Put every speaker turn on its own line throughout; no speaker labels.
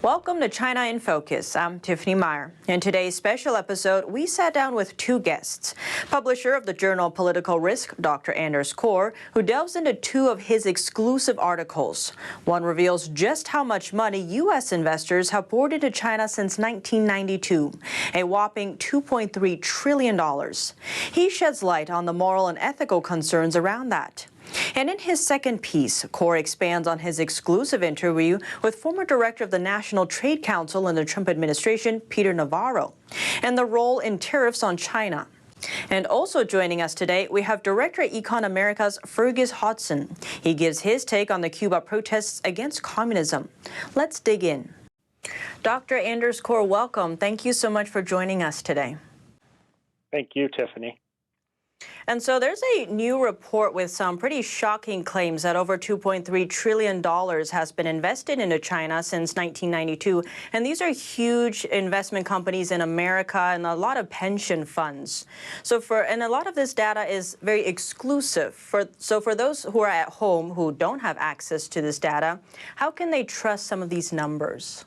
Welcome to China in Focus. I'm Tiffany Meyer. In today's special episode, we sat down with two guests. Publisher of the journal Political Risk, Dr. Anders Corr, who delves into two of his exclusive articles. One reveals just how much money U.S. investors have poured into China since 1992, a whopping $2.3 trillion. He sheds light on the moral and ethical concerns around that. And in his second piece, Corr expands on his exclusive interview with former director of the National Trade Council in the Trump administration, Peter Navarro, and the role in tariffs on China. And also joining us today, we have Director at Econ America's Fergus Hodson. He gives his take on the Cuba protests against communism. Let's dig in. Dr. Anders Corr, welcome. Thank you so much for joining us today.
Thank you, Tiffany.
And so there's a new report with some pretty shocking claims that over $2.3 trillion has been invested into China since 1992. And these are huge investment companies in America and a lot of pension funds. And a lot of this data is very exclusive. So for those who are at home who don't have access to this data, how can they trust some of these numbers?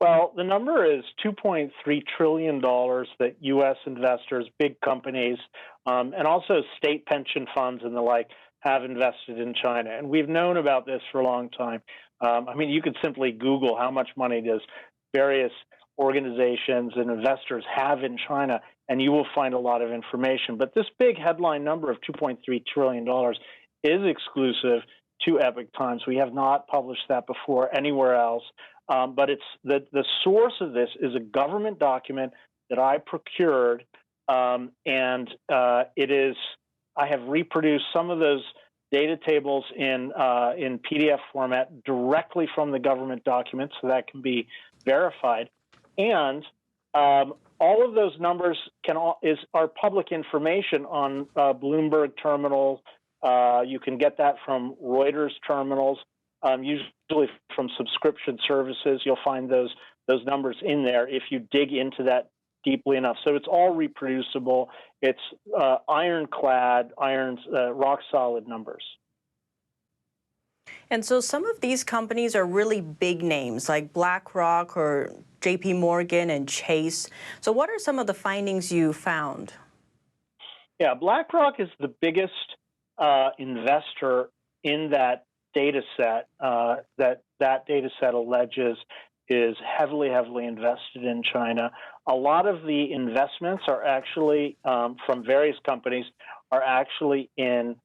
Well, the number is $2.3 trillion that U.S. investors, big companies, and also state pension funds and the like have invested in China. And we've known about this for a long time. You could simply Google how much money does various organizations and investors have in China, and you will find a lot of information. But this big headline number of $2.3 trillion is exclusive to Epoch Times. We have not published that before anywhere else. But it's the source of this is a government document that I procured, and it is. I have reproduced some of those data tables in PDF format directly from the government document, so that can be verified. And all of those numbers are public information on Bloomberg terminals. You can get that from Reuters terminals. Usually from subscription services, you'll find those numbers in there if you dig into that deeply enough. So it's all reproducible. It's ironclad, rock solid numbers.
And so some of these companies are really big names like BlackRock or JP Morgan and Chase. So what are some of the findings you found?
Yeah, BlackRock is the biggest investor in that data set that data set alleges is heavily invested in China. A lot of the investments are actually from various companies are actually in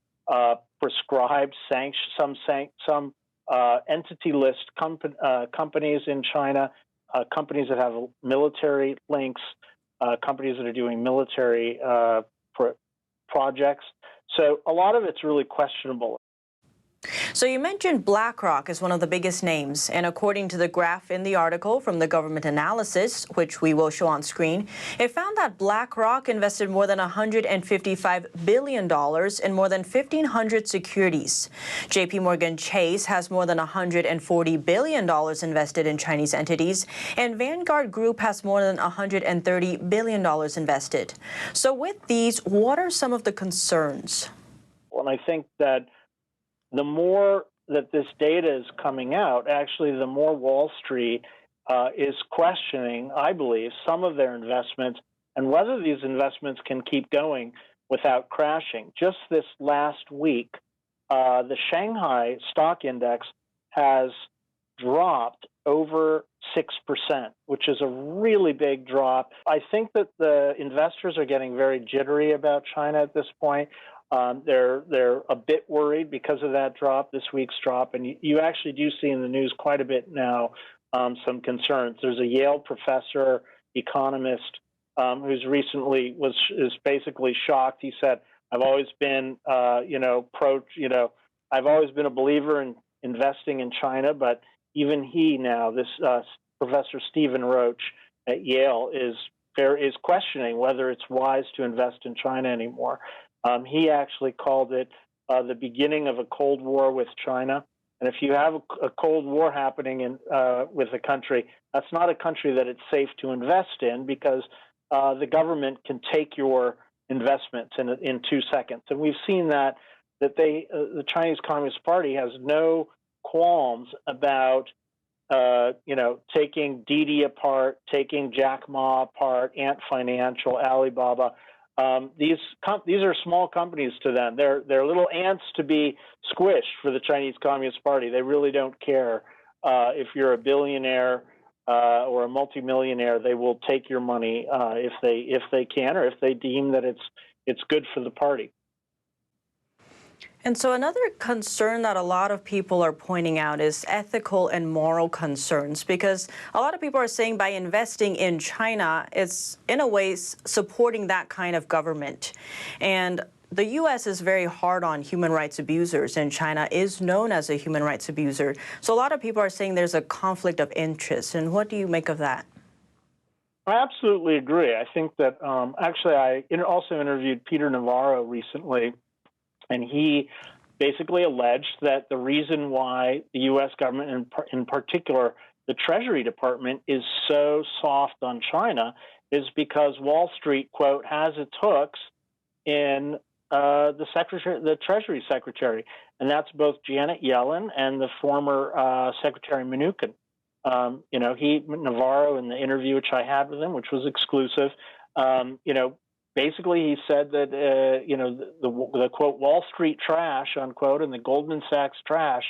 prescribed some entity list companies in China, companies that have military links, companies that are doing military projects. So a lot of it's really questionable.
So you mentioned BlackRock as one of the biggest names, and according to the graph in the article from the government analysis, which we will show on screen, it found that BlackRock invested more than $155 billion in more than 1,500 securities. JP Morgan Chase has more than $140 billion invested in Chinese entities, and Vanguard Group has more than $130 billion invested. So with these, what are some of the concerns?
Well, I think that the more that this data is coming out, actually, the more Wall Street is questioning, I believe, some of their investments and whether these investments can keep going without crashing. Just this last week, the Shanghai stock index has dropped over 6%, which is a really big drop. I think that the investors are getting very jittery about China at this point. They're a bit worried because of that drop, this week's drop, and you actually do see in the news quite a bit now some concerns. There's a Yale professor, economist, who's recently is basically shocked. He said, "I've always been, I've always been a believer in investing in China, but even he now, this Professor Stephen Roach at Yale, is questioning whether it's wise to invest in China anymore." He actually called it the beginning of a Cold War with China. And if you have a Cold War happening with a country, that's not a country that it's safe to invest in because the government can take your investments in 2 seconds. And we've seen that the Chinese Communist Party has no qualms about taking DiDi apart, taking Jack Ma apart, Ant Financial, Alibaba. These are small companies to them. They're little ants to be squished for the Chinese Communist Party. They really don't care if you're a billionaire or a multimillionaire. They will take your money if they can, or if they deem that it's good for the party.
And so another concern that a lot of people are pointing out is ethical and moral concerns, because a lot of people are saying by investing in China, it's in a way supporting that kind of government. And the U.S. is very hard on human rights abusers, and China is known as a human rights abuser. So a lot of people are saying there's a conflict of interest. And what do you make of that?
I absolutely agree. I think that actually I also interviewed Peter Navarro recently, and he basically alleged that the reason why the U.S. government, in particular the Treasury Department, is so soft on China is because Wall Street, quote, has its hooks in the Treasury Secretary, and that's both Janet Yellen and the former Secretary Mnuchin. Navarro, in the interview which I had with him, which was exclusive, basically he said that the quote Wall Street trash, unquote, and the Goldman Sachs trash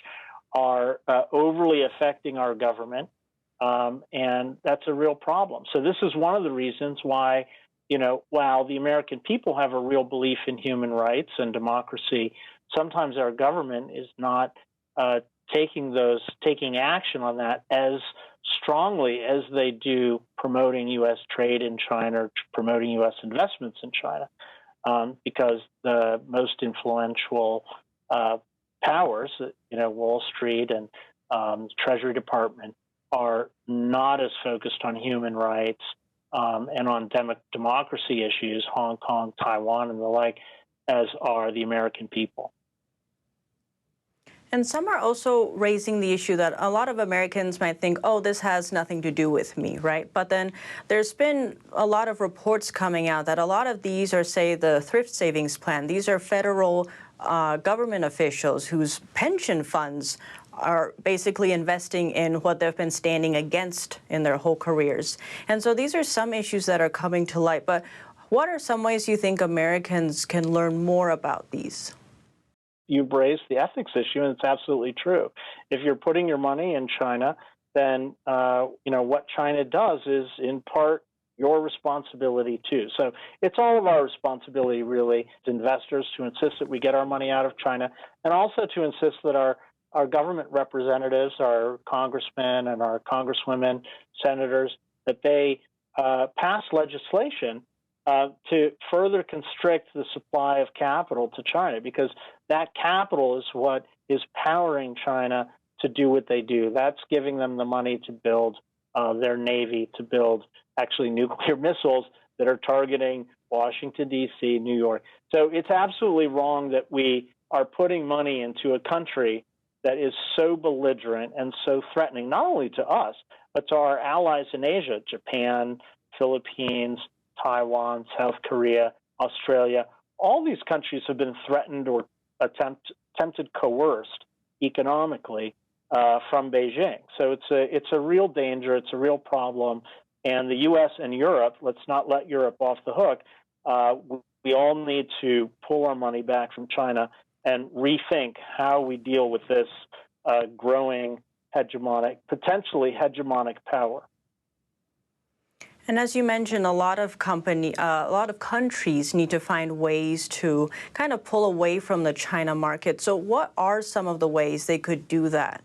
are overly affecting our government, and that's a real problem. So this is one of the reasons why, while the American people have a real belief in human rights and democracy, sometimes our government is not taking action on that as strongly as they do promoting U.S. trade in China or promoting U.S. investments in China, because the most influential powers, Wall Street and Treasury Department, are not as focused on human rights and on democracy issues, Hong Kong, Taiwan, and the like, as are the American people.
And some are also raising the issue that a lot of Americans might think, oh, this has nothing to do with me, right? But then there's been a lot of reports coming out that a lot of these are, say, the Thrift savings plan. These are federal government officials whose pension funds are basically investing in what they've been standing against in their whole careers. And so these are some issues that are coming to light. But what are some ways you think Americans can learn more about these?
You've raised the ethics issue, and it's absolutely true. If you're putting your money in China, then what China does is in part your responsibility too. So it's all of our responsibility, really, as investors, to insist that we get our money out of China, and also to insist that our government representatives, our congressmen and our congresswomen, senators, that they pass legislation to further constrict the supply of capital to China, because that capital is what is powering China to do what they do. That's giving them the money to build their Navy, to build actually nuclear missiles that are targeting Washington, D.C., New York. So it's absolutely wrong that we are putting money into a country that is so belligerent and so threatening, not only to us, but to our allies in Asia, Japan, Philippines, Taiwan, South Korea, Australia. All these countries have been threatened or attempted coerced economically from Beijing. So it's a real danger. It's a real problem. And the U.S. and Europe, let's not let Europe off the hook. We all need to pull our money back from China and rethink how we deal with this growing potentially hegemonic power.
And as you mentioned, a lot of countries need to find ways to kind of pull away from the China market. So what are some of the ways they could do that?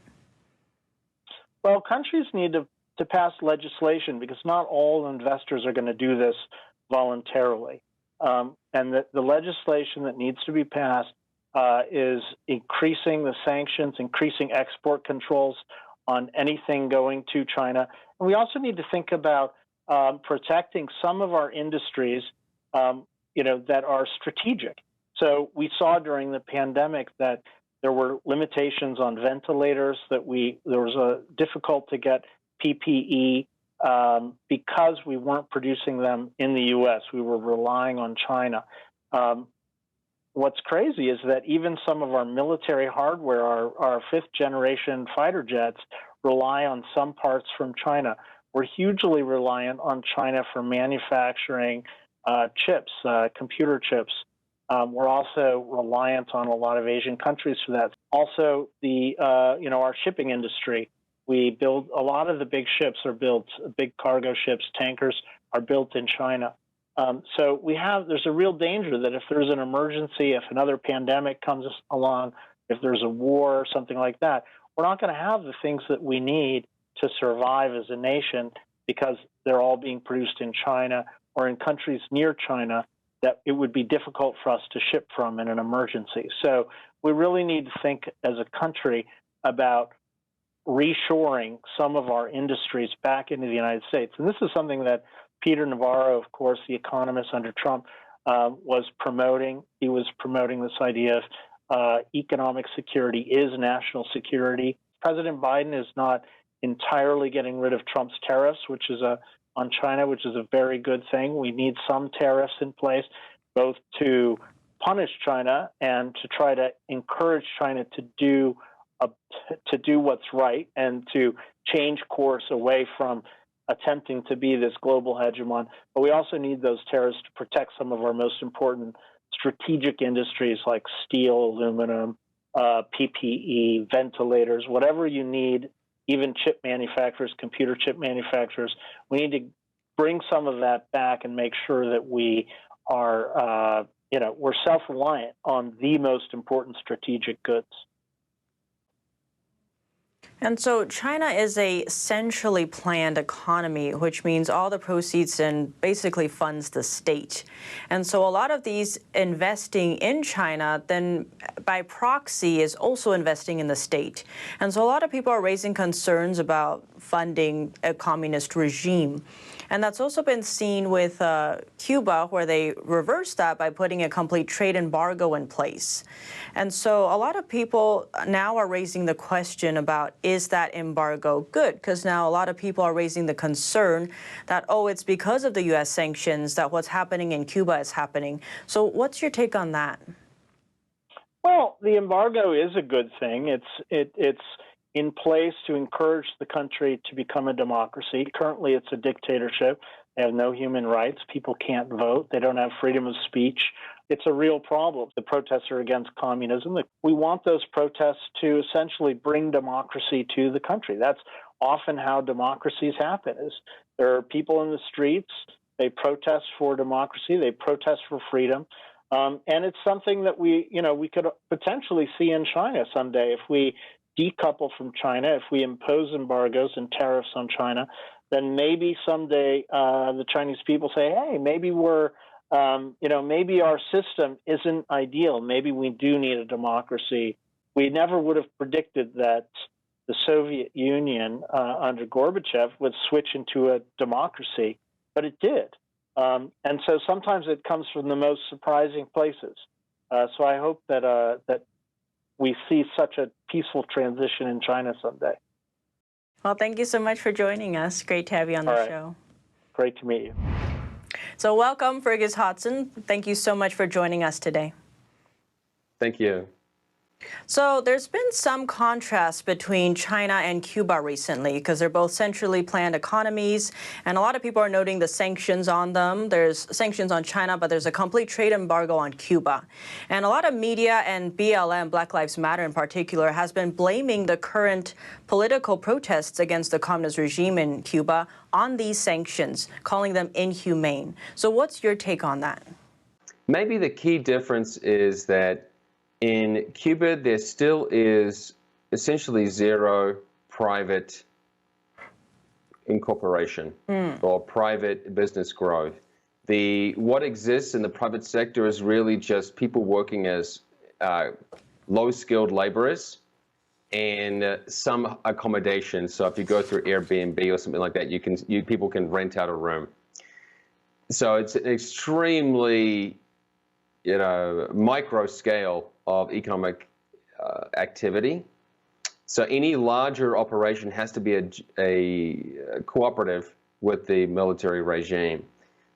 Well, countries need to pass legislation, because not all investors are going to do this voluntarily. And the legislation that needs to be passed is increasing the sanctions, increasing export controls on anything going to China. And we also need to think about protecting some of our industries, that are strategic. So we saw during the pandemic that there were limitations on ventilators, there was difficult to get PPE because we weren't producing them in the U.S. We were relying on China. What's crazy is that even some of our military hardware, our fifth generation fighter jets, rely on some parts from China. We're hugely reliant on China for manufacturing chips, computer chips. We're also reliant on a lot of Asian countries for that. Also, our shipping industry. We build a lot of the big ships are built, big cargo ships, tankers are built in China. So there's a real danger that if there's an emergency, if another pandemic comes along, if there's a war or something like that, we're not going to have the things that we need to survive as a nation because they're all being produced in China or in countries near China that it would be difficult for us to ship from in an emergency. So we really need to think as a country about reshoring some of our industries back into the United States. And this is something that Peter Navarro, of course, the economist under Trump, was promoting. He was promoting this idea of economic security is national security. President Biden is not entirely getting rid of Trump's tariffs, which is on China, which is a very good thing. We need some tariffs in place, both to punish China and to try to encourage China to do what's right and to change course away from attempting to be this global hegemon. But we also need those tariffs to protect some of our most important strategic industries like steel, aluminum, PPE, ventilators, whatever you need, even chip manufacturers, computer chip manufacturers. We need to bring some of that back and make sure that we are, we're self-reliant on the most important strategic goods.
And so China is a centrally planned economy, which means all the proceeds and basically funds the state. And so a lot of these investing in China then by proxy is also investing in the state. And so a lot of people are raising concerns about funding a communist regime. And that's also been seen with Cuba, where they reversed that by putting a complete trade embargo in place. And so a lot of people now are raising the question about, is that embargo good? Because now a lot of people are raising the concern that, it's because of the U.S. sanctions that what's happening in Cuba is happening. So what's your take on that?
Well, the embargo is a good thing. It's in place to encourage the country to become a democracy. Currently, it's a dictatorship. They have no human rights. People can't vote. They don't have freedom of speech. It's a real problem. The protests are against communism. We want those protests to essentially bring democracy to the country. That's often how democracies happen, is there are people in the streets, they protest for democracy, they protest for freedom. And it's something that we could potentially see in China someday if we decouple from China, if we impose embargoes and tariffs on China, then maybe someday the Chinese people say, hey, maybe maybe our system isn't ideal. Maybe we do need a democracy. We never would have predicted that the Soviet Union under Gorbachev would switch into a democracy, but it did. And so sometimes it comes from the most surprising places. So I hope that we see such a peaceful transition in China someday.
Well, thank you so much for joining us. Great to have you on the show.
Great to meet you.
So welcome, Fergus Hodson. Thank you so much for joining us today.
Thank you.
So there's been some contrast between China and Cuba recently because they're both centrally planned economies, and a lot of people are noting the sanctions on them. There's sanctions on China, but there's a complete trade embargo on Cuba. And a lot of media and BLM, Black Lives Matter in particular, has been blaming the current political protests against the communist regime in Cuba on these sanctions, calling them inhumane. So what's your take on that?
Maybe the key difference is that in Cuba, there still is essentially zero private incorporation or private business growth. What exists in the private sector is really just people working as low-skilled laborers and some accommodation. So if you go through Airbnb or something like that, people can rent out a room. So it's an extremely micro scale of economic activity. So any larger operation has to be a cooperative with the military regime.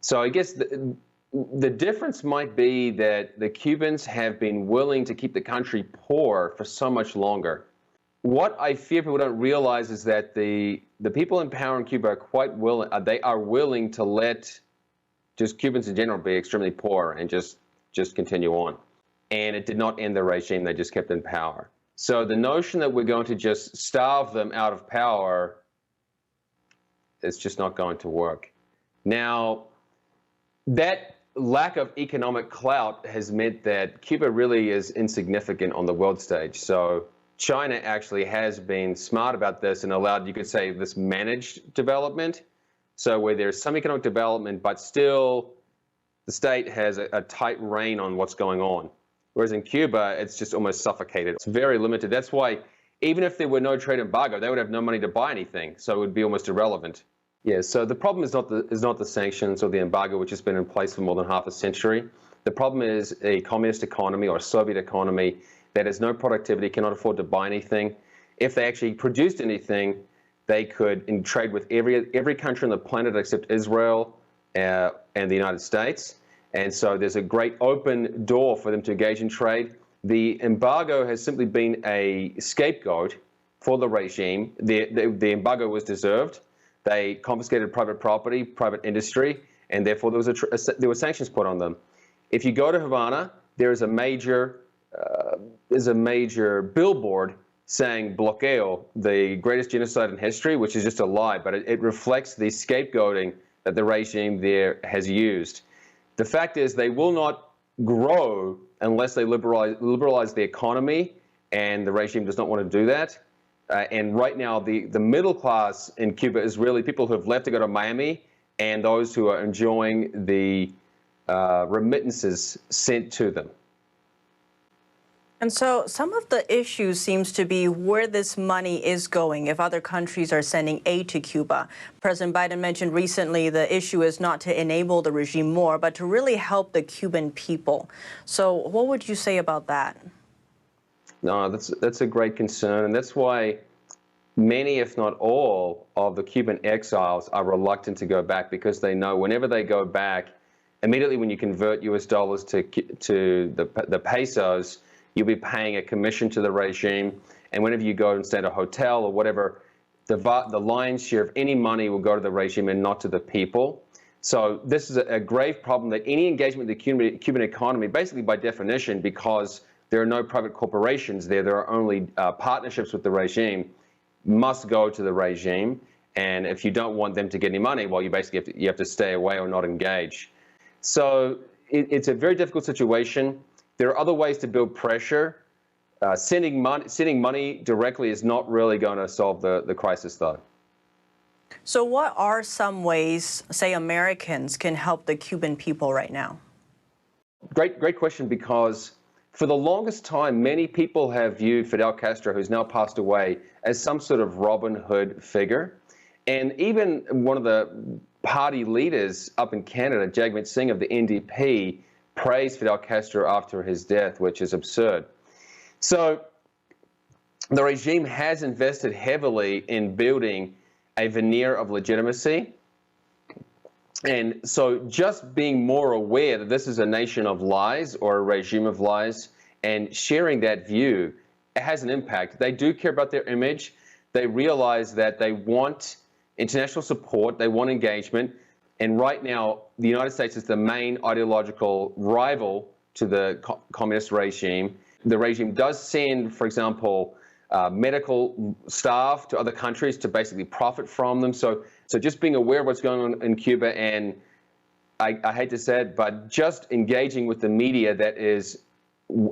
So I guess the difference might be that the Cubans have been willing to keep the country poor for so much longer. what I fear people don't realize is that the people in power in Cuba are quite willing. They are willing to let just Cubans in general be extremely poor and just continue on. And it did not end the regime. They just kept in power. So the notion that we're going to just starve them out of power is just not going to work. Now, that lack of economic clout has meant that Cuba really is insignificant on the world stage. So China actually has been smart about this and allowed, you could say, this managed development. So where there's some economic development, but still the state has a tight rein on what's going on. Whereas in Cuba, it's just almost suffocated. It's very limited. That's why even if there were no trade embargo, they would have no money to buy anything. So it would be almost irrelevant. Yeah, so the problem is not the sanctions or the embargo, which has been in place for more than half a century. The problem is a communist economy or a Soviet economy that has no productivity, cannot afford to buy anything. If they actually produced anything, they could trade with every country on the planet except Israel and the United States. And so there's a great open door for them to engage in trade. The embargo has simply been a scapegoat for the regime. The embargo was deserved. They confiscated private property, private industry, and therefore there were sanctions put on them. If you go to Havana, there is a major billboard saying bloqueo, the greatest genocide in history, which is just a lie, but it reflects the scapegoating that the regime there has used. The fact is they will not grow unless they liberalize the economy, and the regime does not want to do that. And right now, the middle class in Cuba is really people who have left to go to Miami and those who are enjoying the remittances sent to them.
And so some of the issues seems to be where this money is going if other countries are sending aid to Cuba. President Biden mentioned recently the issue is not to enable the regime more, but to really help the Cuban people. So what would you say about that?
No, that's a great concern, and that's why many, if not all, of the Cuban exiles are reluctant to go back because they know whenever they go back, immediately when you convert U.S. dollars to the pesos, you'll be paying a commission to the regime, and whenever you go and stay at a hotel or whatever, the lion's share of any money will go to the regime and not to the people. So this is a grave problem that any engagement with the Cuban economy, basically by definition, because there are no private corporations there are only partnerships with the regime, must go to the regime. And if you don't want them to get any money, well, you basically have to stay away or not engage. So it's a very difficult situation. There are other ways to build pressure. Sending money directly is not really going to solve the crisis, though.
So what are some ways, say, Americans can help the Cuban people right now?
Great question, because for the longest time, many people have viewed Fidel Castro, who's now passed away, as some sort of Robin Hood figure. And even one of the party leaders up in Canada, Jagmeet Singh of the NDP, praised Fidel Castro after his death, which is absurd. So the regime has invested heavily in building a veneer of legitimacy. And so just being more aware that this is a nation of lies or a regime of lies and sharing that view, it has an impact. They do care about their image. They realize that they want international support. They want engagement. And right now, the United States is the main ideological rival to the communist regime. The regime does send, for example, medical staff to other countries to basically profit from them. So just being aware of what's going on in Cuba, and I hate to say it, but just engaging with the media that is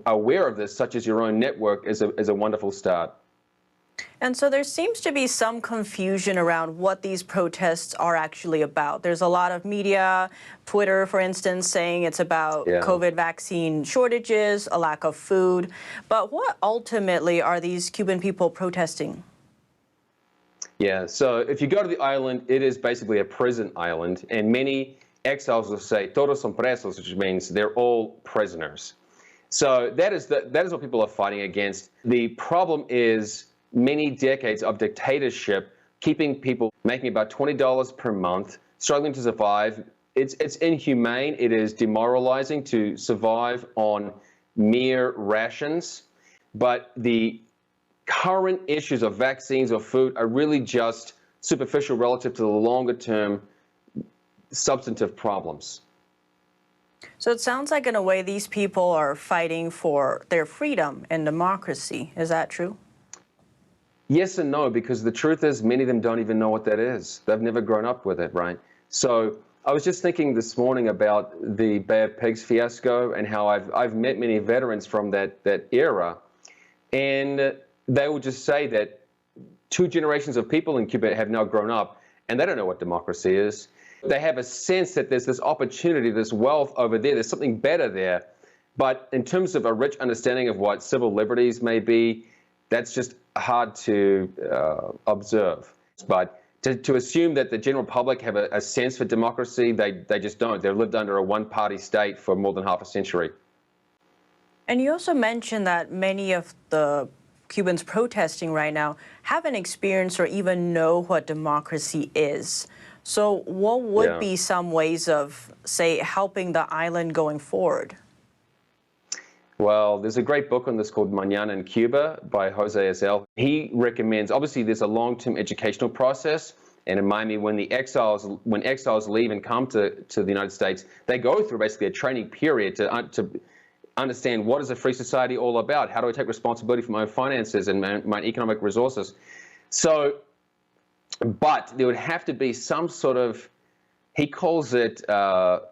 aware of this, such as your own network, is a wonderful start.
And so there seems to be some confusion around what these protests are actually about. There's a lot of media, Twitter, for instance, saying it's about COVID vaccine shortages, a lack of food. But what ultimately are these Cuban people protesting?
Yeah, so if you go to the island, it is basically a prison island. And many exiles will say, todos son presos, which means they're all prisoners. So that is what people are fighting against. The problem is many decades of dictatorship, keeping people making about $20 per month, struggling to survive. It's inhumane. It is demoralizing to survive on mere rations. But the current issues of vaccines or food are really just superficial relative to the longer term substantive problems.
So it sounds like, in a way, these people are fighting for their freedom and democracy. Is that true?
Yes and no, because the truth is many of them don't even know what that is. They've never grown up with it, right? So I was just thinking this morning about the Bay of Pigs fiasco and how I've met many veterans from that era, and they will just say that 2 generations of people in Cuba have now grown up and they don't know what democracy is. They have a sense that there's this opportunity, this wealth over there, there's something better there. But in terms of a rich understanding of what civil liberties may be, that's just hard to observe. But to assume that the general public have a sense for democracy, they just don't. They've lived under a one-party state for more than half a century.
And you also mentioned that many of the Cubans protesting right now haven't experienced or even know what democracy is. So what would be some ways of, say, helping the island going forward?
Well, there's a great book on this called Mañana in Cuba by Jose Azell. He recommends, obviously there's a long-term educational process, and in Miami, when exiles leave and come to the United States, they go through basically a training period to understand what is a free society all about, how do I take responsibility for my own finances and my economic resources. So, but there would have to be some sort of, he calls it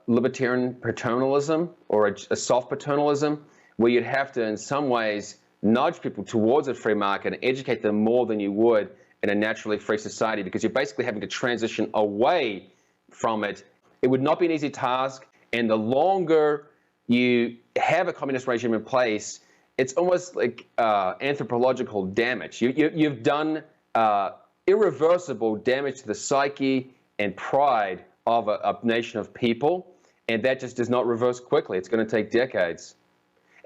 libertarian paternalism or a soft paternalism, where you'd have to, in some ways, nudge people towards a free market and educate them more than you would in a naturally free society, because you're basically having to transition away from it. It would not be an easy task, and the longer you have a communist regime in place, it's almost like anthropological damage. You've done irreversible damage to the psyche and pride of a nation of people, and that just does not reverse quickly. It's going to take decades.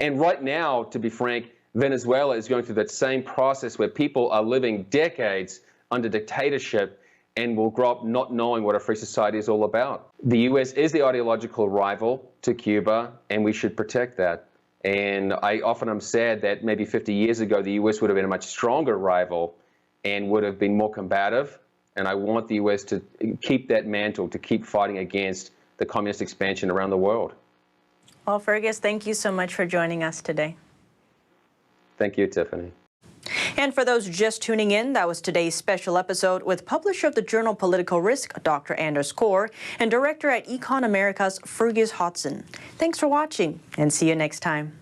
And right now, to be frank, Venezuela is going through that same process where people are living decades under dictatorship and will grow up not knowing what a free society is all about. The U.S. is the ideological rival to Cuba, and we should protect that. And I often am sad that maybe 50 years ago, the U.S. would have been a much stronger rival and would have been more combative. And I want the U.S. to keep that mantle, to keep fighting against the communist expansion around the world.
Well, Fergus, thank you so much for joining us today.
Thank you, Tiffany.
And for those just tuning in, that was today's special episode with publisher of the journal Political Risk, Dr. Anders Corr, and director at Econ America's Fergus Hodson. Thanks for watching, and see you next time.